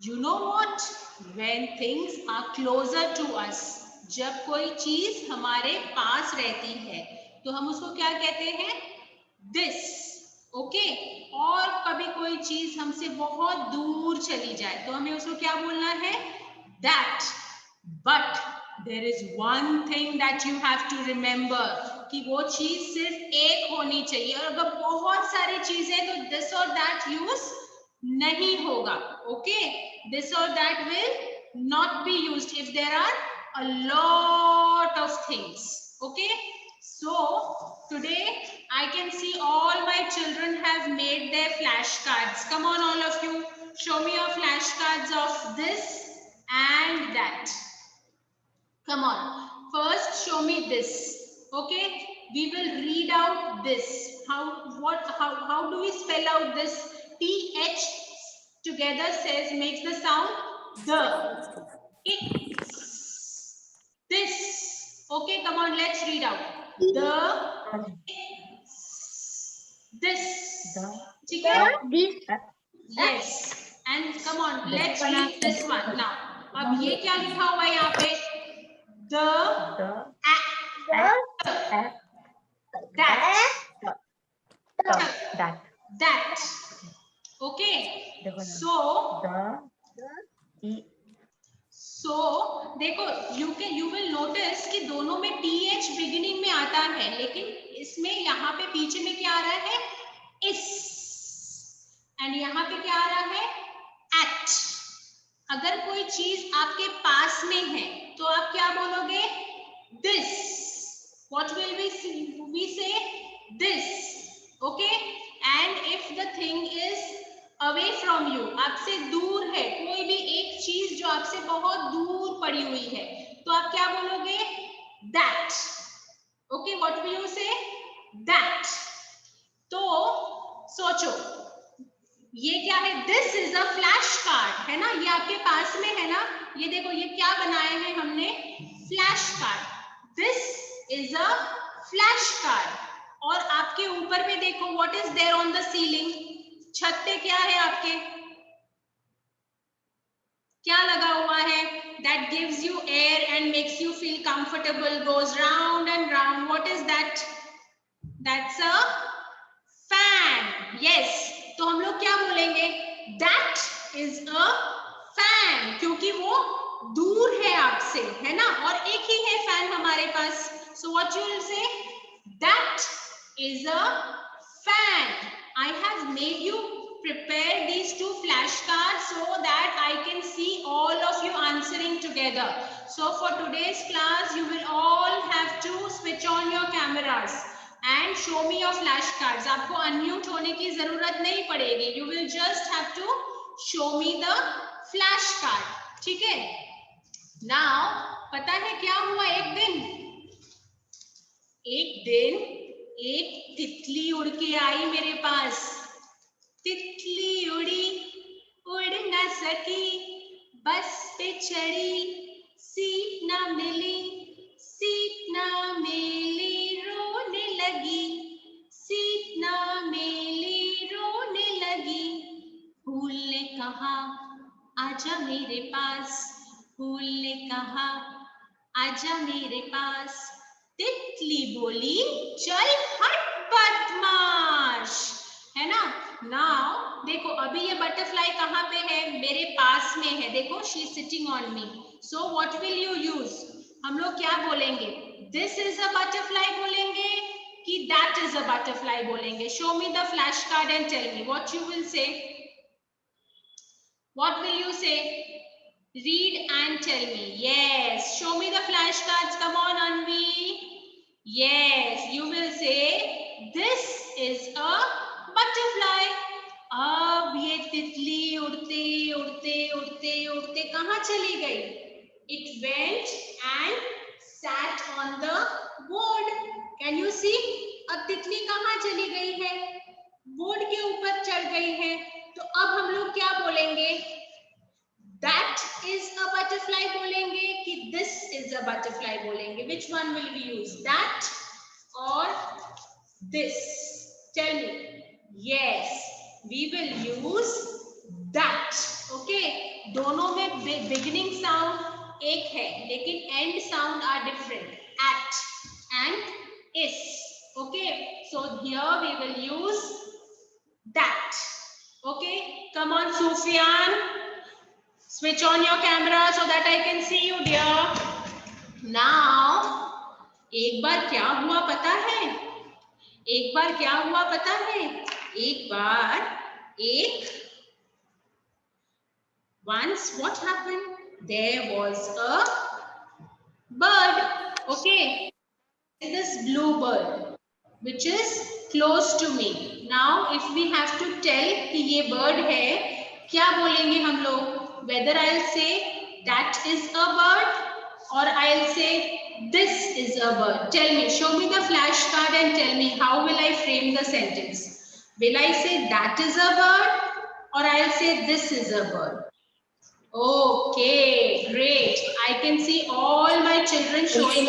You know what? When things are closer to us, जब कोई चीज हमारे पास रहती है तो हम उसको क्या कहते हैं? This. ओके? और कभी कोई चीज हमसे बहुत दूर चली जाए तो हमें उसको क्या बोलना है? That. But there is one thing that you have to remember कि वो चीज सिर्फ एक होनी चाहिए और अगर बहुत सारी चीजें तो this or that यूज नहीं होगा. Okay? This or that will not be used if there are a lot of things. Okay? So today I can see all my children have made their flashcards. Come on, all of you, show me your flashcards of this and that. Come on. First, show me this. Okay? We will read out this. How do we spell out this? TH together says, makes the sound the. It. This. Okay, come on, let's read out. The. This. Okay? Yes. And come on, let's read this one now. अब ये क्या लिखा हुआ है यहाँ पे? The. That. Okay. So देखो you will notice कि दोनों में th beginning में आता है, लेकिन इसमें यहाँ पे पीछे में क्या आ रहा है? इस. एंड यहाँ पे क्या आ रहा है? at. अगर कोई चीज आपके पास में है तो आप क्या बोलोगे? This. What will we say? This. Okay? And if the thing is away from you, आपसे दूर है, कोई भी एक चीज जो आपसे बहुत दूर पड़ी हुई है, तो आप क्या बोलोगे? That. Okay? What will you say? That. तो सोचो, ये क्या है? This is a flash card, है ना? ये आपके पास में है ना? ये देखो, ये क्या बनाए हैं हमने? Flash card. This is a flash card. और आपके ऊपर में देखो, what is there on the ceiling? छत पे क्या है आपके? क्या लगा हुआ है? That gives you air and makes you feel comfortable, goes round and round. What is that? That's a fan. Yes. तो हम लोग क्या बोलेंगे? That is a fan. क्योंकि वो दूर है आपसे, है ना? और एक ही है फैन हमारे पास. So what you will say? That is a fan. I have made you prepare these two flashcards so that I can see all of you answering together. So for today's class, you will all have to switch on your cameras and show me your flashcards. आपको unmute होने की जरूरत नहीं पड़ेगी. You will just have to show me the flashcard. ठीक है? Now, पता है क्या हुआ एक दिन? एक तितली उड़ के आई मेरे पास. तितली उड़ी, उड़ ना सकी, बस पे चढ़ी, सीट ना मिली, सीट ना मिली, रोने लगी, सीट ना मिली, रोने लगी. फूल ने कहा आजा मेरे पास, फूल ने कहा आजा मेरे पास. तितली बोली चल हट बदमाश, है ना? नाउ देखो, अभी ये बटरफ्लाई कहाँ पे है? मेरे पास में है. देखो, she is sitting on me. So what will you use? हम लोग क्या बोलेंगे? दिस इज अ बटरफ्लाई बोलेंगे कि दैट इज अ बटरफ्लाई बोलेंगे? Show me the flash card and tell me what you will say. What will you say? Read and tell me. Yes. Show me the flashcards. Come on, Anvi. Yes. You will say, this is a butterfly. अब ये तितली उड़ते उड़ते उड़ते उड़ते कहाँ चली गई? It went and sat on the board. Can you see? अब तितली कहाँ चली गई है? बोर्ड के ऊपर चढ़ गई है. तो अब हम लोग क्या बोलेंगे? That is a butterfly बोलेंगे कि this is a butterfly बोलेंगे? Which one will we use? That or this? Tell me. Yes, we will use that. Okay, दोनों में बिगिनिंग साउंड एक है लेकिन end sound are different, at end is. Okay, so here we will use that. Okay, come on Sufyan, switch on your camera so that I can see you dear. Now एक बार क्या हुआ पता है, एक बार क्या हुआ पता है, एक बार एक once what happened, there was a bird. Okay, this blue bird which is close to me. Now if we have to tell कि ये bird है, क्या बोलेंगे हम लोग? Whether I'll say that is a bird or I'll say this is a bird. Tell me, show me the flashcard and tell me how will I frame the sentence. Will I say that is a bird or I'll say this is a bird? Okay, great. I can see all my children showing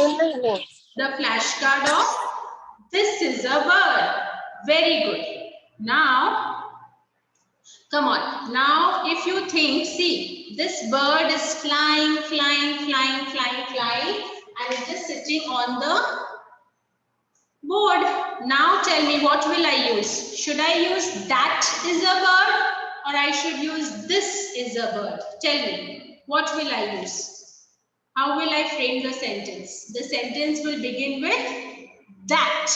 the flashcard of this is a bird. Very good. Now, come on. Now, if you think, see, this bird is flying, flying, flying, flying, flying, and it is sitting on the board. Now, tell me, what will I use? Should I use that is a bird or I should use this is a bird? Tell me, what will I use? How will I frame the sentence? The sentence will begin with that.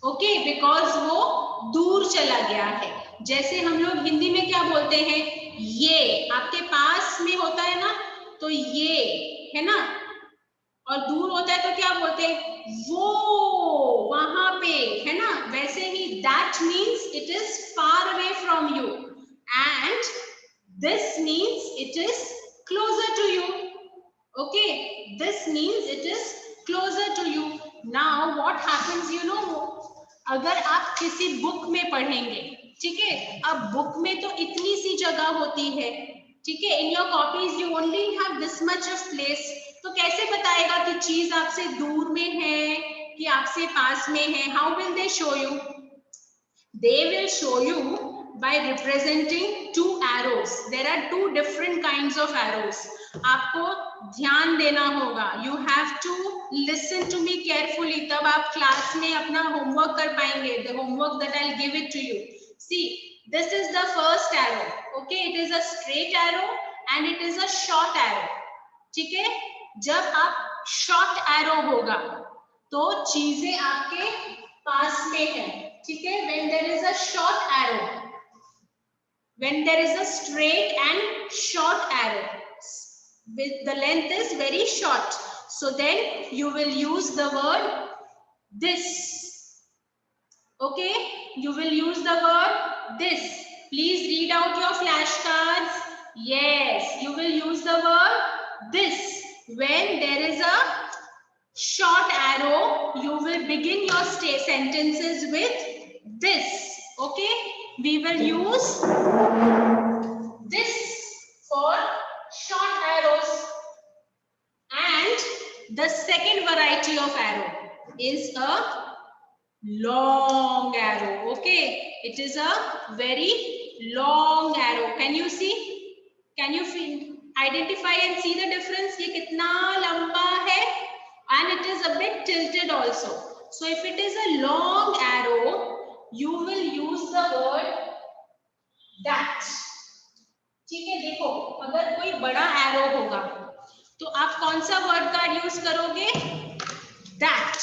Okay, because वो दूर चला गया है. जैसे हम लोग हिंदी में क्या बोलते हैं, ये आपके पास में होता है ना, तो ये है ना, और दूर होता है तो क्या बोलते हैं, वो वहां पे है ना. वैसे ही that means it is far away from you and this means it is closer to you. Okay, this means it is closer to you. Now what happens, you know, अगर आप किसी बुक में पढ़ेंगे, ठीक है, अब बुक में तो इतनी सी जगह होती है, ठीक है, in your copies you only have this much of place, तो कैसे बताएगा कि चीज आपसे दूर में है कि आपसे पास में है? How will they show you? They will show you by representing two arrows. There are two different kinds of arrows. आपको ध्यान देना होगा. You have to listen to me carefully. तब आप क्लास में अपना होमवर्क कर पाएंगे. The homework that I'll give it to you. See, this is the first arrow. Okay, it is a straight arrow and it is a short arrow. ठीक है? जब आप short arrow होगा, तो चीजें आपके पास में है. ठीक है? When there is a short arrow, when there is a straight and short arrow, with the length is very short, so then you will use the word this. Okay, you will use the word this. Please read out your flashcards. Yes, you will use the word this. When there is a short arrow, you will begin your sentences with this. Okay, we will use this for short arrows. And the second variety of arrow is a long arrow. Okay, it is a very long arrow. Can you see? Can you identify and see the difference? ये कितना लंबा है, and it is a bit tilted also. So if it is a long arrow, you will use the word that. ठीक है, देखो, अगर कोई बड़ा एरो होगा तो आप कौन सा वर्ड का यूज करोगे? that.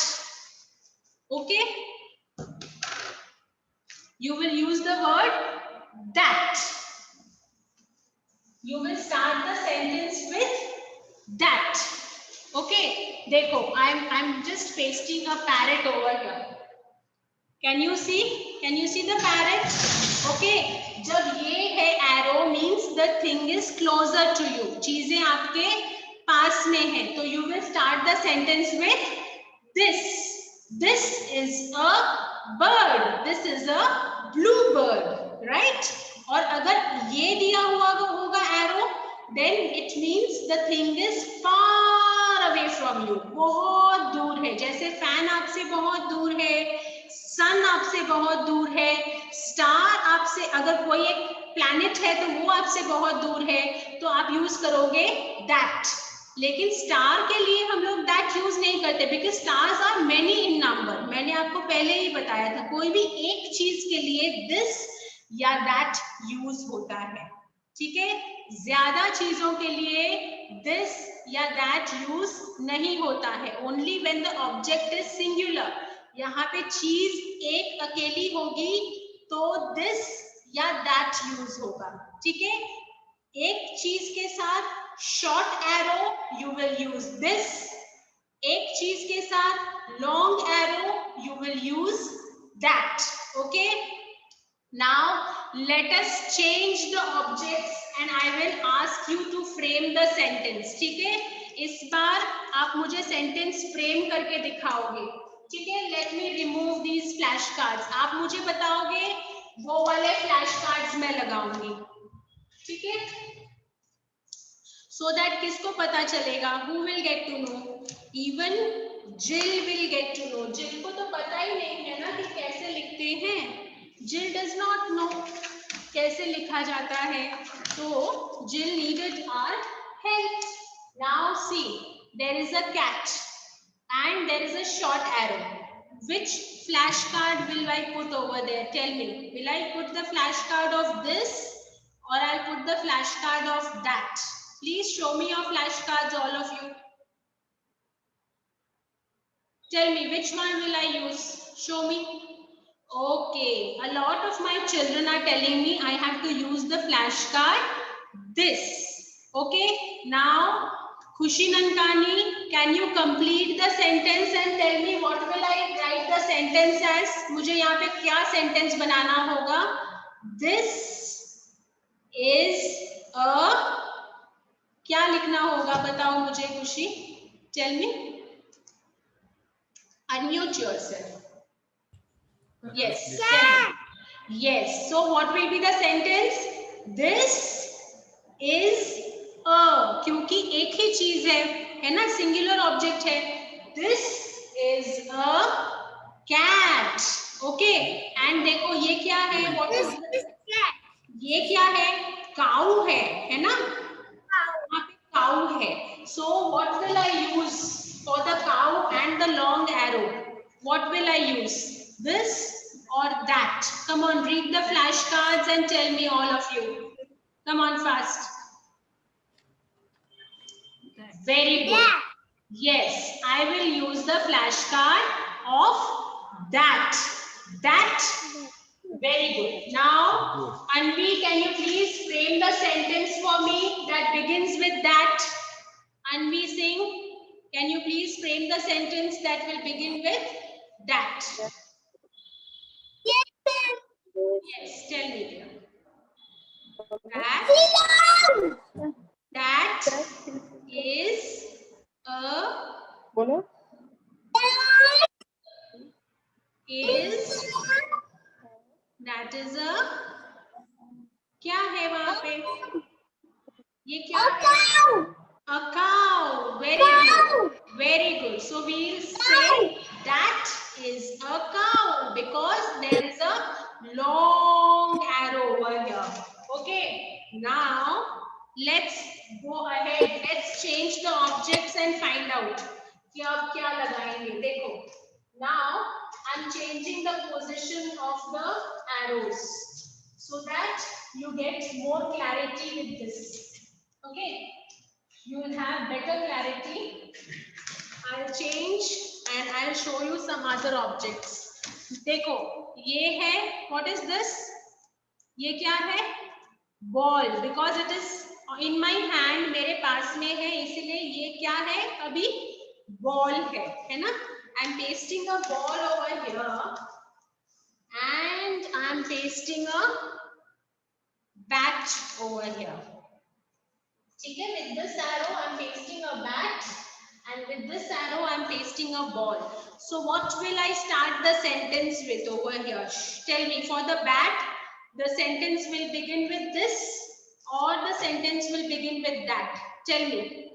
Okay, you will use the word that. You will start the sentence with that. Okay, देखो, I'm just pasting a parrot over here. Can you see? Can you see the parrot? Okay, जब ये है arrow means the thing is closer to you. चीजें आपके पास में है, तो you will start the sentence with this. This is a bird. This is a bluebird, right? और अगर ये दिया हुआ होगा arrow, then it means the thing is far away from you. बहुत दूर है. जैसे फैन आपसे बहुत दूर है, सन आपसे बहुत दूर है, स्टार आपसे, अगर कोई एक प्लैनेट है तो वो आपसे बहुत दूर है तो आप यूज करोगे दैट, लेकिन स्टार के लिए हम लोग दैट यूज नहीं करते because stars are many in number. मैंने आपको पहले ही बताया था, कोई भी एक चीज के लिए दिस या दैट यूज होता है, ठीक है। ज्यादा चीजों के लिए दिस या दैट यूज नहीं होता है, only when the object is singular. यहाँ पे चीज एक अकेली होगी तो दिस या दैट यूज होगा, ठीक है। एक चीज के साथ short arrow you will use this, एक चीज के साथ long arrow you will use that, okay. Now let us change the objects and I will ask you to frame the sentence, ठीक है। इस बार आप मुझे सेंटेंस फ्रेम करके दिखाओगे, ठीक है। Let me remove these flash cards, आप मुझे बताओगे वो वाले फ्लैश कार्ड्स मैं लगाऊंगी, ठीक है, सो दैट किसको पता चलेगा, who will get to know, even Jill will get to know. Jill को तो पता ही नहीं है ना कि कैसे लिखते हैं, जिल डज नॉट नो कैसे लिखा जाता है, तो Jill needed our help. Now see, there is a cat and there is a short arrow. Which flashcard will I put over there? Tell me. Will I put the flashcard of this or I'll put the flashcard of that? Please show me your flashcards, all of you. Tell me, which one will I use? Show me. Okay, a lot of my children are telling me I have to use the flashcard this. Okay, now Khushi Nankani, can you complete the sentence and tell me what will I write the sentence as? मुझे यहाँ पे क्या sentence बनाना होगा? This is a, क्या लिखना होगा बताओ मुझे खुशी? Tell me. Unmute yourself. Yes. Yes. So what will be the sentence? This is a, क्योंकि एक ही चीज है ना, सिंगुलर ऑब्जेक्ट है। This is a cat. Okay. And देखो ये क्या है? What is cat? ये क्या है? Cow है ना? यहाँ पे cow है। So what will I use for the cow and the long arrow? What will I use? This or that? Come on, read the flashcards and tell me, all of you. Come on, fast. Very good. Yes, I will use the flashcard of that. That. Very good. Now, Anvi, can you please frame the sentence for me that begins with that? Anvi Singh, can you please frame the sentence that will begin with that? Yes, tell me dear. That is a, that is a, क्या है वहां पे? ये क्या है? A cow. Very good. Very good. So we'll say that is a cow because there is a long arrow over here. Okay. Now let's go ahead. Let's change the objects and find out कि अब क्या लगाएंगे. देखो. Now I'm changing the position of the arrows so that you get more clarity with this. Okay. You will have better clarity. I'll change and I'll show you some other objects. देखो, ये है, what is this? ये क्या है? Ball, because it is in my hand, मेरे पास में है, इसलिए ये क्या है? अभी ball है ना? I'm pasting a ball over here and I'm pasting a bat over here. ठीक है, with this arrow I'm pasting a bat and with this arrow I'm pasting a ball. So what will I start the sentence with over here? Tell me, for the bat, the sentence will begin with this or the sentence will begin with that? Tell me.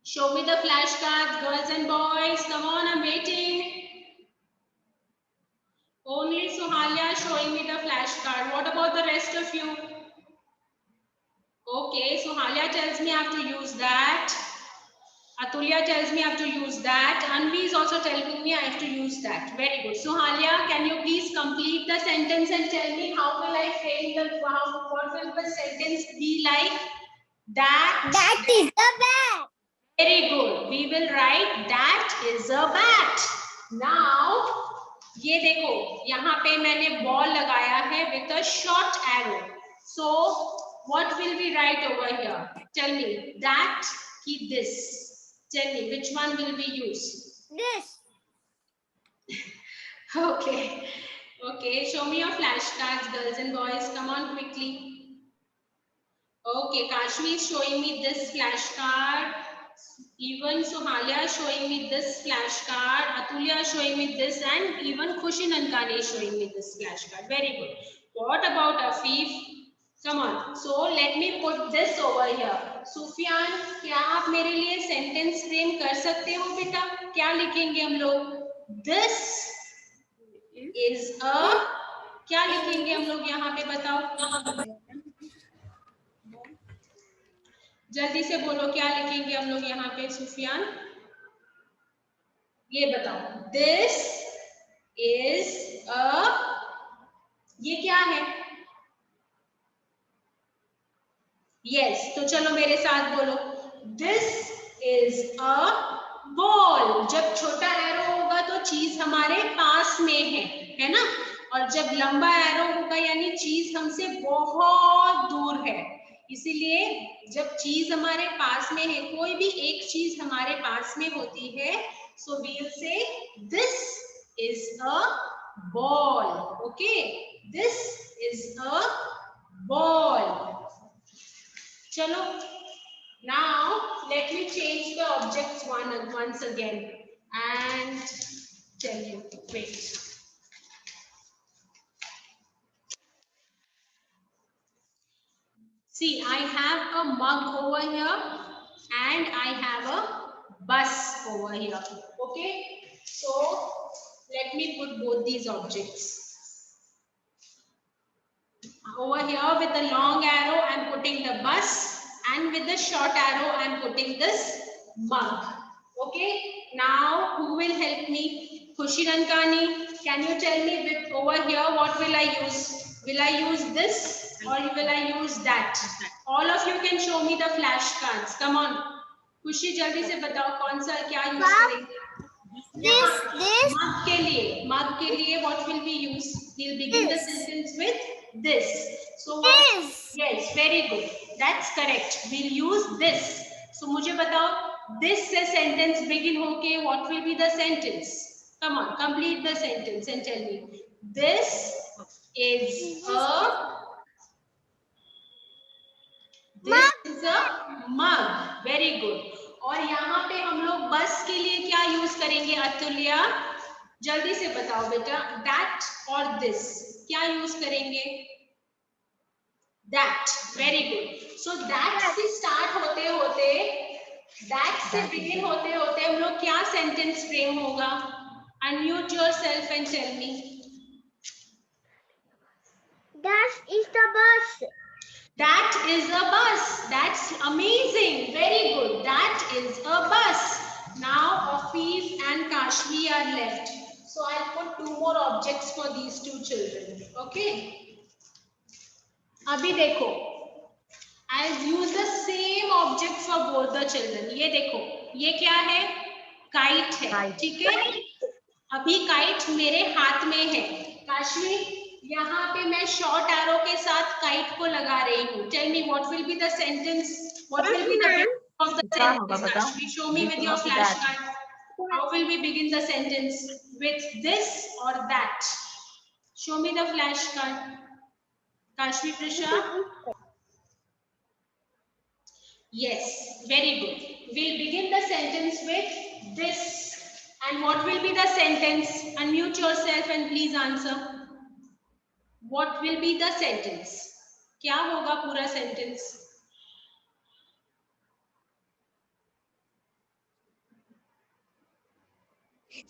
Show me the flashcards, girls and boys. Come on, I'm waiting. Only Suhalya showing me the flashcard. What about the rest of you? Okay, Suhalya tells me I have to use that. Atulya tells me I have to use that. Anvi is also telling me I have to use that. Very good. Suhalya, can you please complete the sentence and tell me how will I frame the, what will the sentence be like? That is the bat. Very good. We will write that is a bat. Now, ये देखो यहाँ पे मैंने ball लगाया है with a short arrow. So, what will we write over here? Tell me that ki this. Tell me which one will we use? This. Okay. Okay. Show me your flashcards, girls and boys. Come on quickly. Okay, Kashmi is showing me this flashcard. Even Suhalya is showing me this flashcard. Atulya is showing me this, and even Khushi Nankani is showing me this flashcard. Very good. What about Afif? Come on. So let me put this over here. Sufyan, क्या आप मेरे लिए sentence frame कर सकते हो बेटा? क्या लिखेंगे हम लोग? This is a, क्या लिखेंगे हम लोग यहाँ पे बताओ? जल्दी से बोलो क्या लिखेंगे हम लोग यहाँ पे सुफियान? ये बताओ. This is a, ये क्या है? Yes, तो चलो मेरे साथ बोलो. This is a ball. जब छोटा एरो होगा तो चीज हमारे पास में है ना? और जब लंबा एरो होगा यानी चीज हमसे बहुत दूर है. इसीलिए जब चीज हमारे पास में है, कोई भी एक चीज हमारे पास में होती है, so we will say this is a ball. Okay, this is a ball. Chalo, now let me change the objects once again and tell you. Wait. See, I have a mug over here and I have a bus over here. Okay, so let me put both these objects. Over here with the long arrow, I am putting the bus, and with the short arrow, I am putting this mug. Okay, now who will help me? Khushi Nankani, can you tell me with over here what will I use? Will I use this or will I use that? All of you can show me the flashcards. Come on. Khushi, जल्दी से बताओ कौन सा क्या use करेंगे? This. Mug के लिए what will we use? We'll begin the sentence with this. So This. Yes, very good. That's correct. We'll use this. So मुझे बताओ this से sentence begin होके what will be the sentence? Come on, complete the sentence and tell me. This is a mug. Very good. और यहाँ पे हम लोग बस के लिए क्या यूज करेंगे अतुल्या? जल्दी से बताओ बेटा. That और this क्या यूज करेंगे? That. Very good. So that से start होते होते, that से begin होते होते हम लोग क्या sentence frame होगा? Unmute yourself and tell me. That is the bus. That is a bus. That's amazing. Very good. That is a bus. Now Afif and Kashmi are left. So I'll put two more objects for these two children. Okay. अभी देखो. I'll use the same object for both the children. ये देखो. ये क्या है? Kite है. ठीक है? अभी kite मेरे हाथ में है. काशमी, यहाँ पे मैं शॉर्ट एरो के साथ काइट को लगा रही हूँ. Tell me what will be the sentence, what will be the beginning of the sentence? Kashmi, show me with your flash card. How will we begin the sentence? With this और that? Show me the flash card. Kashmi, Prisha. Yes, very good. We'll begin the sentence with this. And what will be the sentence? Unmute yourself and please answer. What will be the sentence? क्या होगा पूरा sentence?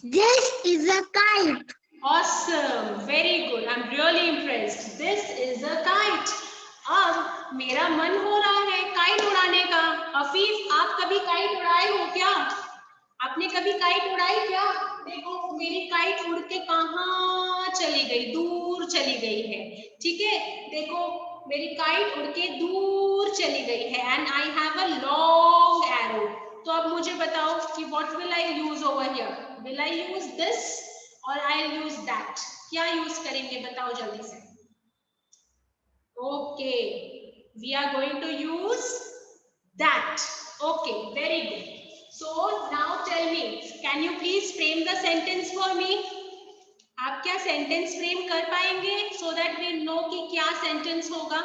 This is a kite. Awesome, very good. I'm really impressed. This is a kite. अब मेरा मन हो रहा है kite उड़ाने का। हफीज, आप कभी काइट उड़ाए हो क्या? आपने कभी काइट उड़ाई क्या? देखो मेरी काइट उड़ के कहाँ चली गई, दूर चली गई है। ठीक है, देखो मेरी काइट उड़ के दूर चली गई है and I have a long arrow. तो अब मुझे बताओ कि what will I use over here? Will I use this और आई यूज दैट? क्या यूज करेंगे बताओ जल्दी से। Okay, we are going to use that. Okay, very good. So now tell me, can you please frame the sentence for me? आप क्या sentence frame कर पाएंगे सो दैट वी नो कि क्या सेंटेंस होगा?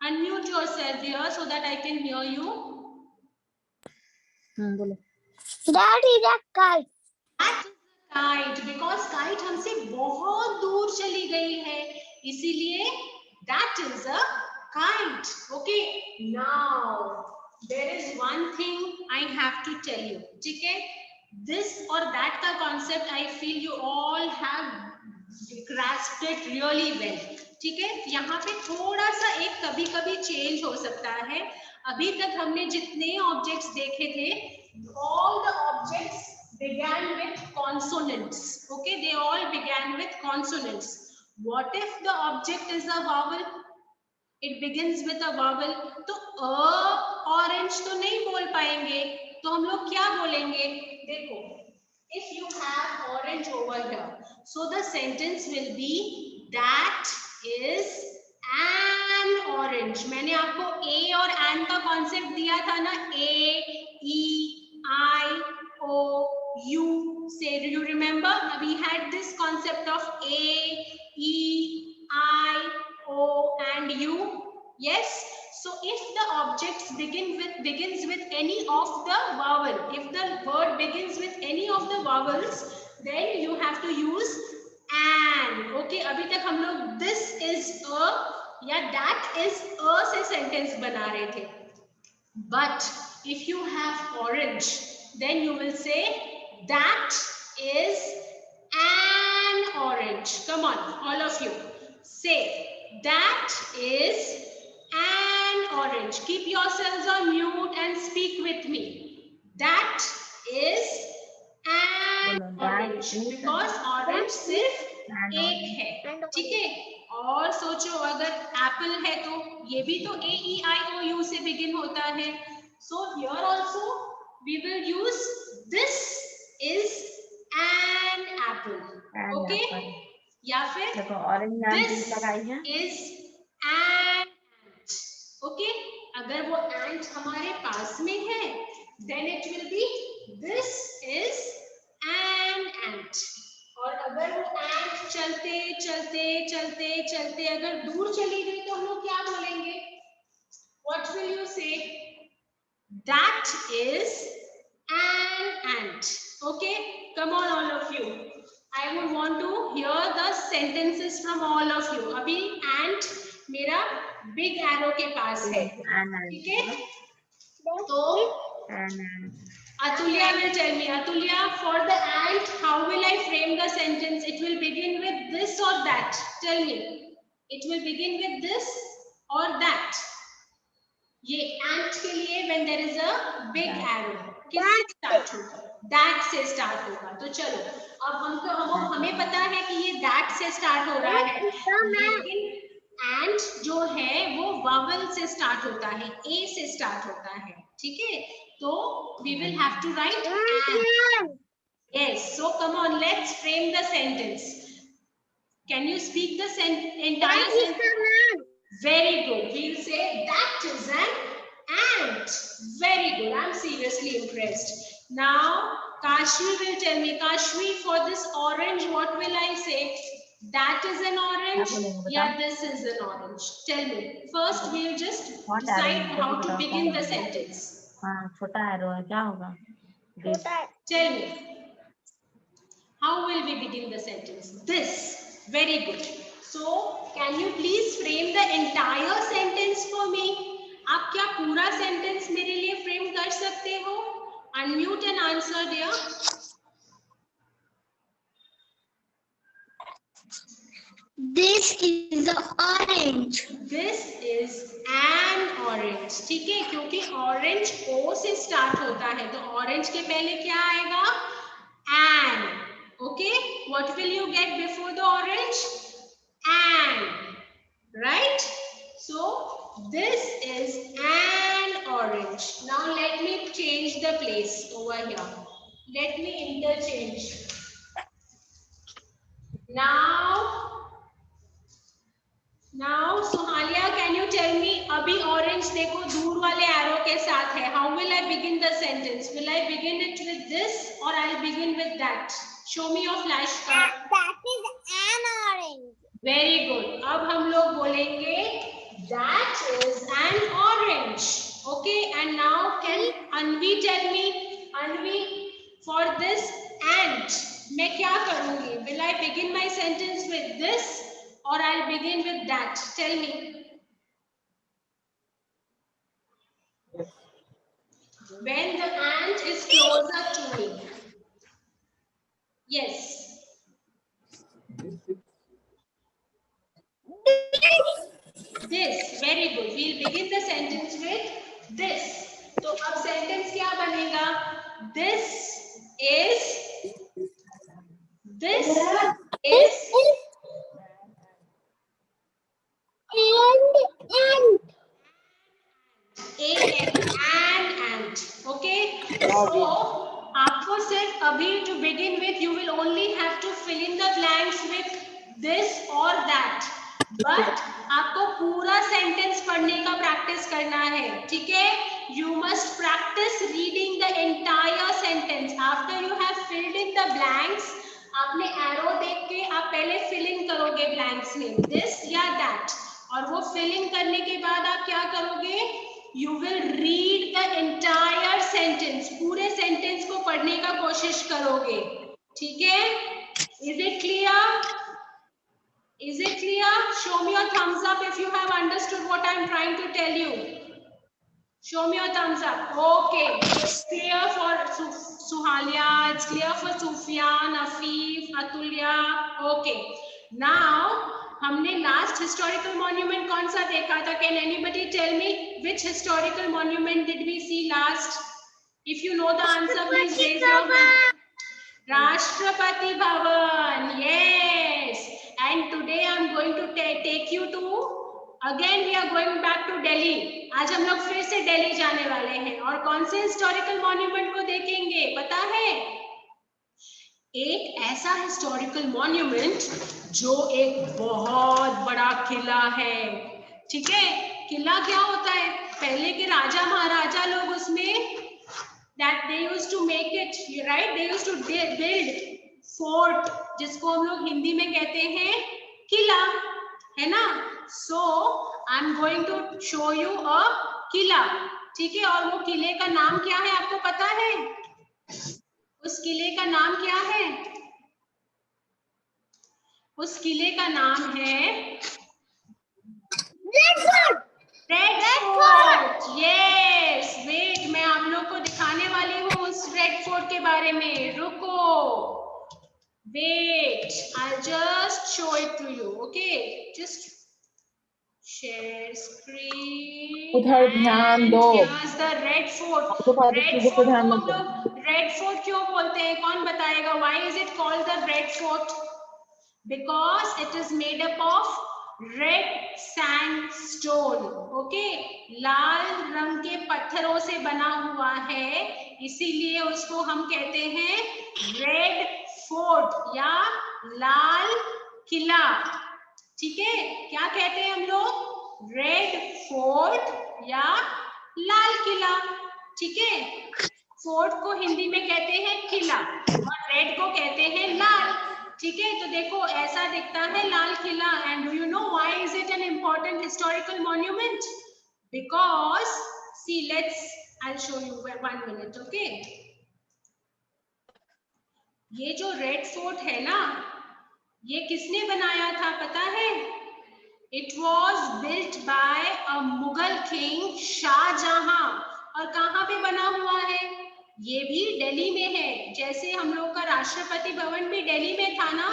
Unmute yourself here so that I can hear you. बोलो। That is a kite. Kite, because kite हमसे बहुत दूर चली गई है, इसीलिए that is a kite. Okay, now there is one thing I have to tell you. ठीक है, दिस और दैट का concept I feel you all have grasped it really well. ठीक है, यहाँ पे थोड़ा सा एक कभी कभी चेंज हो सकता है। अभी तक हमने जितने ऑब्जेक्ट्स देखे थे, all the objects began with consonants. Okay, they all began with consonants. What if the object is a vowel? It begins with a vowel. तो orange तो नहीं बोल पाएंगे, तो हम लोग क्या बोलेंगे? देखो, if you have orange over here, so the sentence will be that is an orange. मैंने आपको a और an का कॉन्सेप्ट दिया था ना, a e I o u say, do you remember? We had this concept of a e I o and u. Yes, so if the object begins with any of the vowel, if the word begins with any of the vowels, then you have to use an. Okay, अभी तक हम लोग this is a या that is a से sentence बना रहे थे, but if you have orange, then you will say that is an orange. Come on, all of you, say that is an orange. Keep yourselves on mute and speak with me. That is an orange, because orange सिर्फ एक है। ठीक है, और सोचो अगर Apple है तो ये भी तो ए ई आई ओ यू से बिगिन होता है। So here also we will use this is an apple. Okay, या फिर this is an ant. Okay, अगर वो एंट हमारे पास में है then it will be this is an ant. और अगर वो एंट चलते चलते चलते चलते अगर दूर चली गई तो हम लोग क्या बोलेंगे? What will you say? That is an ant. Okay, come on all of you. I would want to hear the sentences from all of you. अभी ant मेरा big arrow के पास है, ठीक है? तो Atulya will tell me. Atulya, for the ant, how will I frame the sentence? It will begin with this or that. Tell me. It will begin with this or that. ये ant के लिए when there is a big arrow, किससे start होगा? That से start होगा। तो चलो, अब हमें पता है कि ये that से start हो रहा है, लेकिन ant जो है वो vowel से start होता है, a से start होता है, ठीक है? So we will have to write an. Yes, so come on, let's frame the sentence. Can you speak the entire sentence? Very good. We'll say that is an ant. Very good. I'm seriously impressed. Now Kashmi will tell me. Kashmi, for this orange, what will I say? That is an orange. Yeah, this is an orange. Tell me. First, we'll just decide how to begin the sentence. छोटा arrow है, क्या होगा? Tell me. How will we begin the sentence? This. Very good. So, can you please frame the entire sentence for me? आप क्या पूरा sentence मेरे लिए frame कर सकते हो? Unmute and answer, dear. This is the orange. This is an orange. ठीक है, क्योंकि orange O से start होता है, तो orange के पहले क्या आएगा? An. Okay, what will you get before the orange? An. Right? So this is an orange. Now let me change the place over here. Let me interchange. Now Sohalia, can you tell me, अभी orange देखो दूर वाले arrow के साथ है. How will I begin the sentence? Will I begin it with this or I'll begin with that? Show me your flashcard. That is an orange. Very good. अब हम लोग बोलेंगे that is an orange. Okay, and now can Anvi tell me, Anvi, for this ant मैं क्या करूँगी? Will I begin my sentence with this or I'll begin with that? Tell me. When the ant is closer to me. Yes. This. Very good. We'll begin the sentence with this. तो अब sentence क्या बनेगा? This is an ant. Okay. So आपको सिर्फ अभी to begin with you will only have to fill in the blanks with this or that. But आपको पूरा sentence पढ़ने का प्रैक्टिस करना है, ठीक है? You must practice reading the entire sentence. After you have filled in the blanks, आपने arrow देख के आप पहले फिल इन करोगे ब्लैंक्स में this या that, और वो फिल इन करने के बाद आप क्या करोगे? You will read the entire sentence. पूरे सेंटेंस को पढ़ने का कोशिश करोगे, ठीक है? Is it clear? Is it clear? Show me your thumbs up if you have understood what I am trying to tell you. Show me your thumbs up. Okay, it's clear for Suhalia, it's clear for Sufyan, Afif, Atulya. Okay, now हमने last historical monument कौन सा देखा था? Can anybody tell me which historical monument did we see last? If you know the answer, please raise your hand. Rashtrapati Bhavan. Yes. And today I am going to take you to, again we are going back to Delhi. आज हम लोग फिर से दिल्ली जाने वाले हैं और कौन से हिस्टोरिकल मॉन्यूमेंट को देखेंगे पता है? एक ऐसा हिस्टोरिकल मॉन्यूमेंट जो एक बहुत बड़ा किला है, ठीक है? किला क्या होता है? पहले के राजा महाराजा लोग उसमें that they used to make it, right? They used to build fort, जिसको हम लोग हिंदी में कहते हैं किला, है ना? So I'm going to show you a किला, ठीक है? और वो किले का नाम क्या है आपको पता है? उस किले का नाम क्या है? उस किले का नाम है रेड फोर्ट. यस, वेट, मैं आप लोग को दिखाने वाली हूँ उस रेड फोर्ट के बारे में. रुको, wait, I'll just show it to you. Okay, just share screen. उधर ध्यान दो. Here's the red fort. Red fort को हम लोग रेड फोर्ट क्यों बोलते हैं? कौन बताएगा? Why is it called the red fort? Because it is made up of red sandstone. Okay, लाल रंग के पत्थरों से बना हुआ है, इसीलिए उसको हम कहते हैं रेड फोर्ट या लाल किला, ठीक है? क्या कहते हैं हम लोग? रेड फोर्ट या लाल किला, ठीक है? फोर्ट को हिंदी में कहते हैं किला और रेड को कहते हैं लाल, ठीक है? तो देखो ऐसा दिखता है Lal Qila. And do you know why is it an important historical monument? Because see, let's, I will show you 1 minute. Okay, ये जो रेड फोर्ट है ना, ये किसने बनाया था पता है? It was built by a Mughal king Shahjahan. और कहाँ पे बना हुआ है? ये भी दिल्ली में है. जैसे हम लोग का राष्ट्रपति भवन भी दिल्ली में था ना,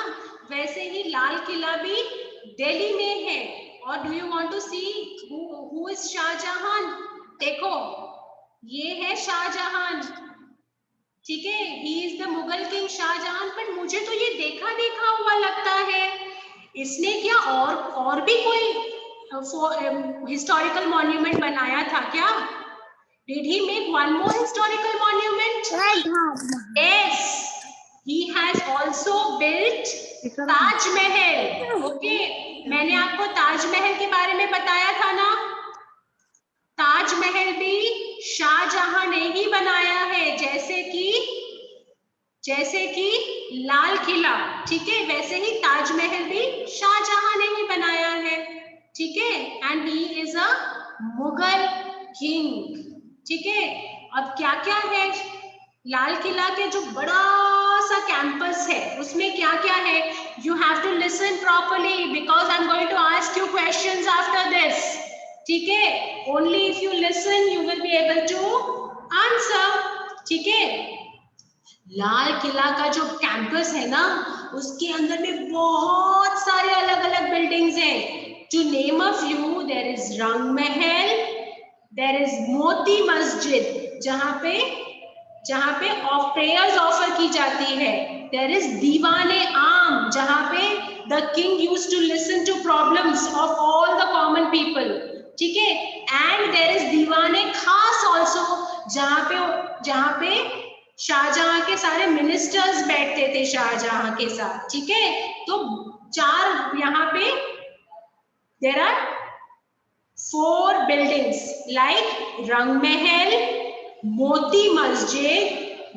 वैसे ही लाल किला भी दिल्ली में है। और do you want to see who is Shahjahan? देखो ये है शाहजहां, ठीक है, he is the Mughal king Shahjahan. पर मुझे तो ये देखा देखा हुआ लगता है, इसने क्या और भी कोई हिस्टोरिकल मॉन्यूमेंट बनाया था क्या? Did he make one more historical monument? Yes, he has also built Taj Mahal. Okay, मैंने आपको ताजमहल के बारे में बताया था ना, ताजमहल भी शाहजहां ने ही बनाया है, जैसे कि लाल किला, ठीक है, वैसे ही ताजमहल भी शाहजहां ने ही बनाया है, ठीक है। And he is a Mughal king, ठीक है। अब क्या क्या है, लाल किला के जो बड़ा सा कैंपस है उसमें क्या क्या है, you have to listen properly because I am going to ask you questions after this, ठीक है। Only if you listen you will be able to answer, ठीक है। लाल किला का जो कैंपस है ना, उसके अंदर में बहुत सारे अलग अलग बिल्डिंग्स हैं। To name a few, there is Rang Mahal, there is Moti Masjid जहां पे प्रेयर्स ऑफर की जाती है, देयर इज दीवाने आम जहां पे the king used to listen to problems of all the common people, ठीक है। एंड देयर इज दीवाने खास ऑल्सो जहां पे शाहजहां के सारे मिनिस्टर्स बैठते थे शाहजहां के साथ, ठीक है। तो चार यहाँ पे देयर आर 4 buildings like रंग महल, मोती मस्जिद,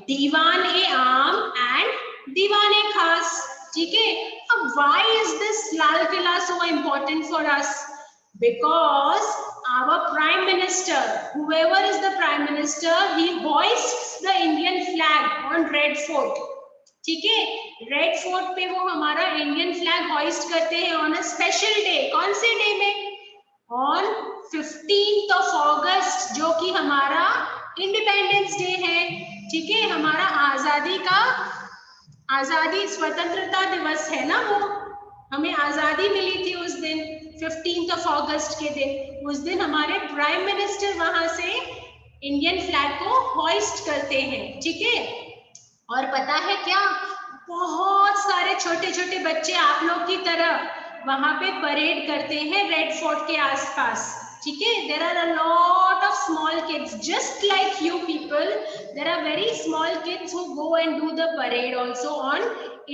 दीवान ए आम एंड दीवान ए खास, ठीक है। अब why is this Lal Qila so important for us? Because our prime minister, whoever is the prime minister, he hoists the Indian flag on Red Fort, ठीक है। रेड फोर्ट पे वो हमारा इंडियन फ्लैग हॉइस्ट करते हैं ऑन अ स्पेशल डे। कौन से day में? ऑन 15th of August, जो कि हमारा इंडिपेंडेंस डे है, ठीक है। हमारा आजादी स्वतंत्रता दिवस है ना, वो हमें आजादी मिली थी उस दिन 15th of August के दिन। उस दिन हमारे प्राइम मिनिस्टर वहां से इंडियन फ्लैग को हॉइस्ट करते हैं, ठीक है। और पता है क्या, बहुत सारे छोटे छोटे बच्चे आप लोग की तरह वहां पे परेड करते हैं रेड फोर्ट के आसपास, ठीक है। There are a lot of small kids just like you people, there are very small kids who go and do the parade also on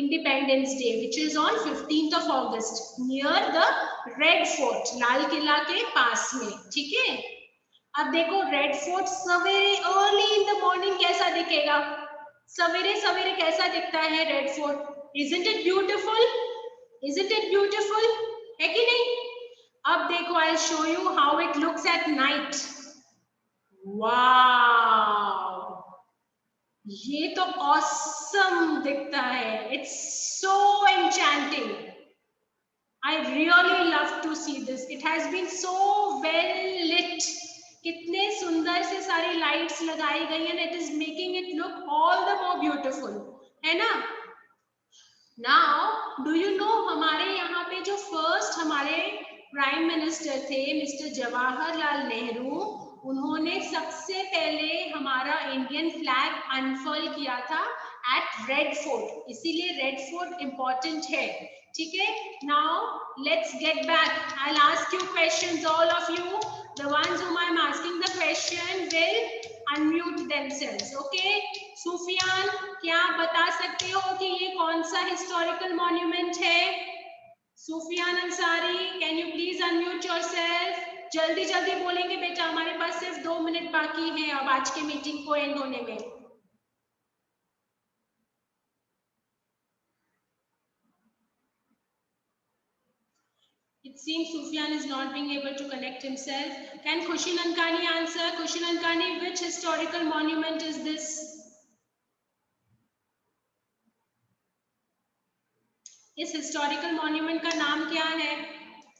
Independence Day which is on 15th of August near the Red Fort, Lal Qila के पास में, ठीक है। अब देखो Red Fort सवेरे early in the morning कैसा दिखेगा, सवेरे सवेरे कैसा दिखता है Red Fort? Isn't it beautiful? Isn't it beautiful? है कि नहीं? अब देखो I'll show you how it looks at night. Wow! ये तो awesome दिखता है. It's so enchanting. I really love to see this. It has been so well lit. कितने सुंदर से सारी लाइट्स लगाई गई हैं, it is making it look all the more beautiful, है ना। नाउ डू यू नो हमारे यहाँ पे जो फर्स्ट हमारे प्राइम मिनिस्टर थे मिस्टर जवाहरलाल नेहरू, उन्होंने सबसे पहले हमारा इंडियन फ्लैग अनफर्ल किया था एट रेड फोर्ट, इसीलिए रेड फोर्ट इंपॉर्टेंट है, ठीक है। Now let's get back, I will ask you questions, all of you the ones whom I am asking the question will unmute themselves, okay? Sufiyan, क्या आप बता सकते हो कि ये कौन सा हिस्टोरिकल मॉन्यूमेंट है? Sufiyan Ansari, can you please unmute yourself? जल्दी जल्दी बोलेंगे बेटा, हमारे पास सिर्फ 2 मिनट बाकी हैं अब आज के मीटिंग को एंड होने में। It seems Sufyan is not being able to connect himself. Can Khushin Ankani answer? Khushin Ankani, which historical monument is this? इस historical monument का नाम क्या है?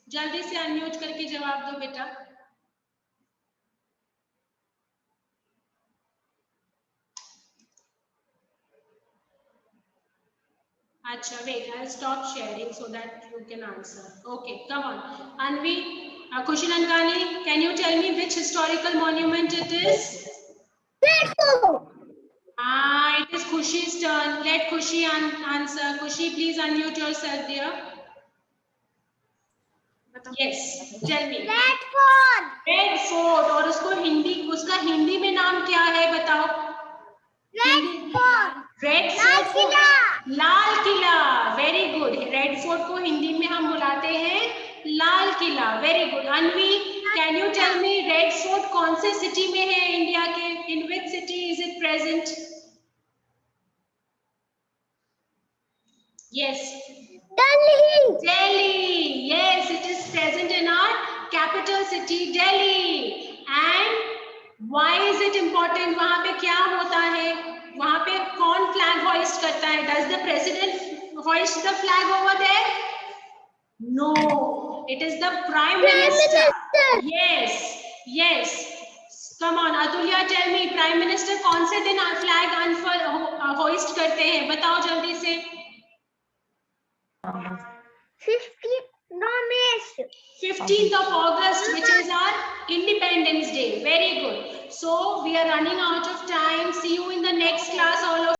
जल्दी से अनम्यूट करके जवाब दो बेटा। Acha, wait, I'll stop sharing so that you can answer. Okay, come on. Anvi, Khushi Nankani, can you tell me which historical monument it is? Red Fort. It is Khushi's turn. Let Khushi answer. Khushi, please unmute yourself, dear. Yes, tell me. Red Fort. Red Fort. और उसको उसका हिंदी में नाम क्या है बताओ? Red Fort. Red Lal Fort Qila. Lal Qila. Very good. Red Fort को हिंदी में हम बुलाते हैं Lal Qila. Very good. Anvi, can you tell me Red Fort कौन से सिटी में है इंडिया के? In which city is it present? Yes. Delhi. Delhi. Yes, it is present in our capital city, Delhi. And why is it important? वहाँ पे क्या होता है? वहाँ पे कौन flag hoist करता है? Does the president hoist the flag over there? No, it is the prime minister. Yes, yes. Come on, Atulya, tell me, prime minister कौन से दिन flag hoist करते हैं? बताओ जल्दी से. 15th of August, which is our Independence Day. Very good. So we are running out of time. See you in the next class, all of